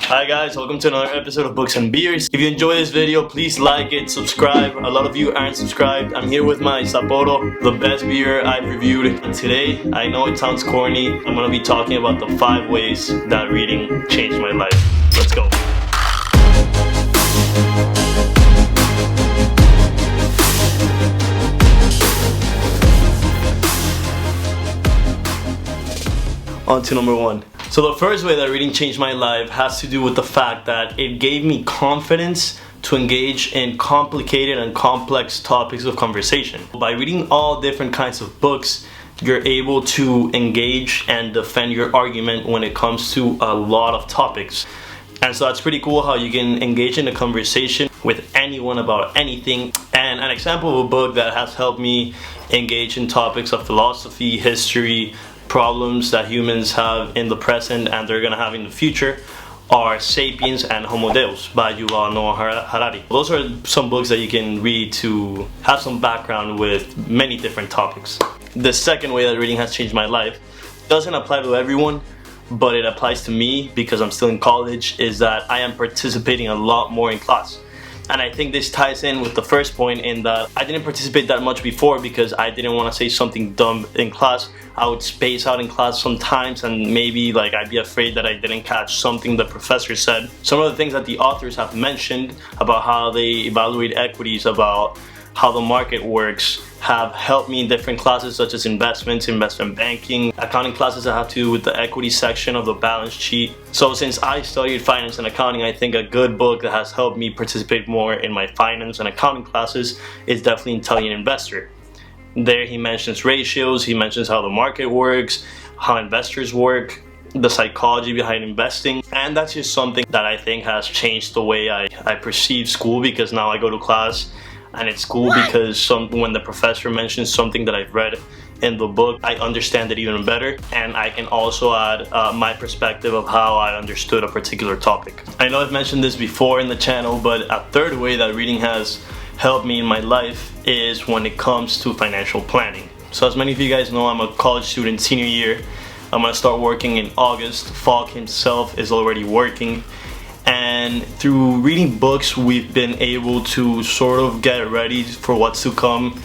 Hi guys, welcome to another episode of Books and Beers. If you enjoy this video, please like it, subscribe. A lot of you aren't subscribed. I'm here with my Sapporo, the best beer I've reviewed. And today, I know it sounds corny, I'm gonna be talking about the 5 ways that reading changed my life. Let's go. On to number 1. So the first way that reading changed my life has to do with the fact that it gave me confidence to engage in complicated and complex topics of conversation. By reading all different kinds of books, you're able to engage and defend your argument when it comes to a lot of topics. And so that's pretty cool how you can engage in a conversation with anyone about anything. And an example of a book that has helped me engage in topics of philosophy, history, problems that humans have in the present and they're gonna have in the future are Sapiens and Homo Deus by Yuval Noah Harari. Those are some books that you can read to have some background with many different topics. The second way that reading has changed my life doesn't apply to everyone, but it applies to me because I'm still in college, is that I am participating a lot more in class. And I think this ties in with the first point in that I didn't participate that much before because I didn't want to say something dumb in class. I would space out in class sometimes and maybe I'd be afraid that I didn't catch something the professor said. Some of the things that the authors have mentioned about how they evaluate equities, about how the market works, have helped me in different classes such as investments, investment banking, accounting classes that have to do with the equity section of the balance sheet. So since I studied finance and accounting, I think a good book that has helped me participate more in my finance and accounting classes is definitely Intelligent Investor. There he mentions ratios, he mentions how the market works, how investors work, the psychology behind investing, and that's just something that I think has changed the way I perceive school, because now I go to class and it's cool because when the professor mentions something that I've read in the book, I understand it even better, and I can also add my perspective of how I understood a particular topic. I know I've mentioned this before in the channel, but a third way that reading has helped me in my life is when it comes to financial planning. So as many of you guys know, I'm a college student, senior year. I'm gonna start working in August. Falc himself is already working. And through reading books, we've been able to sort of get ready for what's to come,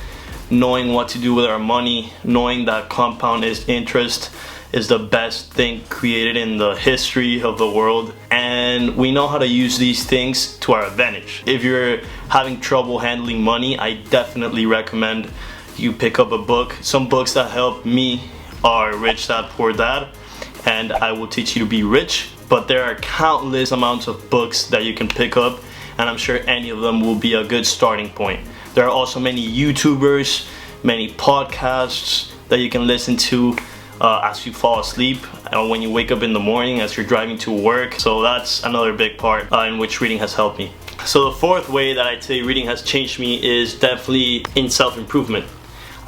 knowing what to do with our money, knowing that compound interest is the best thing created in the history of the world, and we know how to use these things to our advantage. If you're having trouble handling money, I definitely recommend you pick up a book. Some books that help me are Rich Dad Poor Dad and I Will Teach You to Be Rich. But there are countless amounts of books that you can pick up, and I'm sure any of them will be a good starting point. There are also many YouTubers, many podcasts that you can listen to as you fall asleep, and when you wake up in the morning, as you're driving to work. So that's another big part in which reading has helped me. So the fourth way that I'd say reading has changed me is definitely in self-improvement.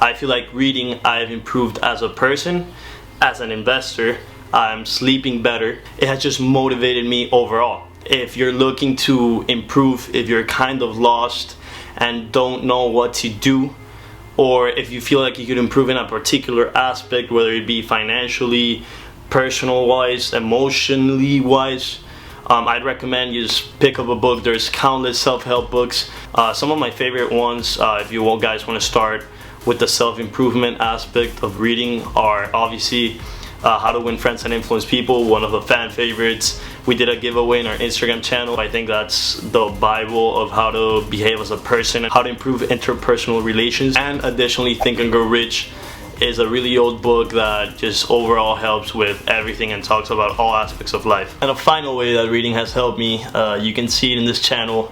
I feel like reading, I've improved as a person, as an investor. I'm sleeping better. It has just motivated me overall. If you're looking to improve, if you're kind of lost and don't know what to do, or if you feel like you could improve in a particular aspect, whether it be financially, personal wise, emotionally wise, I'd recommend you just pick up a book. There's countless self-help books. Some of my favorite ones, if you guys want to start with the self-improvement aspect of reading, are obviously How to Win Friends and Influence People, one of the fan favorites. We did a giveaway in our Instagram channel. I think that's the Bible of how to behave as a person, how to improve interpersonal relations. And additionally, Think and Grow Rich is a really old book that just overall helps with everything and talks about all aspects of life. And a final way that reading has helped me, you can see it in this channel,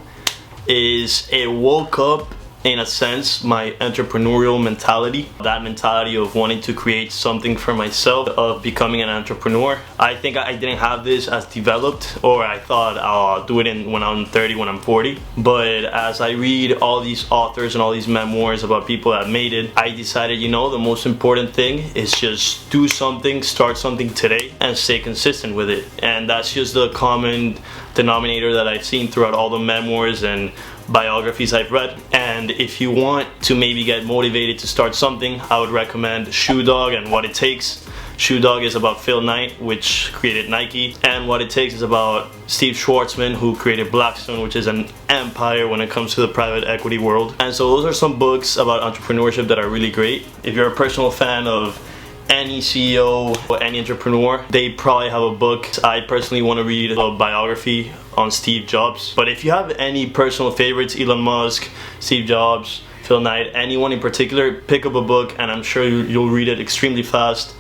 is it woke up, in a sense, my entrepreneurial mentality. That mentality of wanting to create something for myself, of becoming an entrepreneur. I think I didn't have this as developed, or I thought I'll do it when I'm 30, when I'm 40. But as I read all these authors and all these memoirs about people that made it, I decided, the most important thing is just do something, start something today, and stay consistent with it. And that's just the common denominator that I've seen throughout all the memoirs and biographies I've read. And if you want to maybe get motivated to start something, I would recommend Shoe Dog and What It Takes. Shoe Dog is about Phil Knight, which created Nike. And What It Takes is about Steve Schwarzman, who created Blackstone, which is an empire when it comes to the private equity world. And so those are some books about entrepreneurship that are really great. If you're a personal fan of any CEO or any entrepreneur, they probably have a book. I personally want to read a biography on Steve Jobs. But if you have any personal favorites, Elon Musk, Steve Jobs, Phil Knight, anyone in particular, pick up a book and I'm sure you'll read it extremely fast,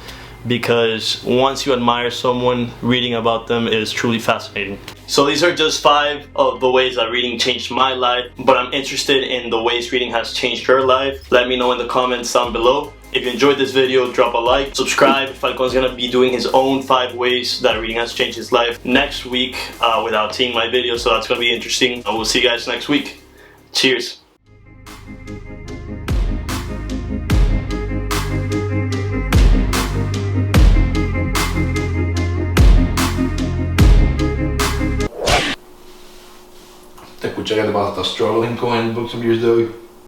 because once you admire someone, reading about them is truly fascinating. So these are just 5 of the ways that reading changed my life, but I'm interested in the ways reading has changed your life. Let me know in the comments down below. If you enjoyed this video, drop a like, subscribe. Falcon's gonna be doing his own 5 ways that reading has changed his life next week without seeing my video, so that's gonna be interesting. We'll see you guys next week. Cheers. I think we chatted about the struggling coin book some years ago.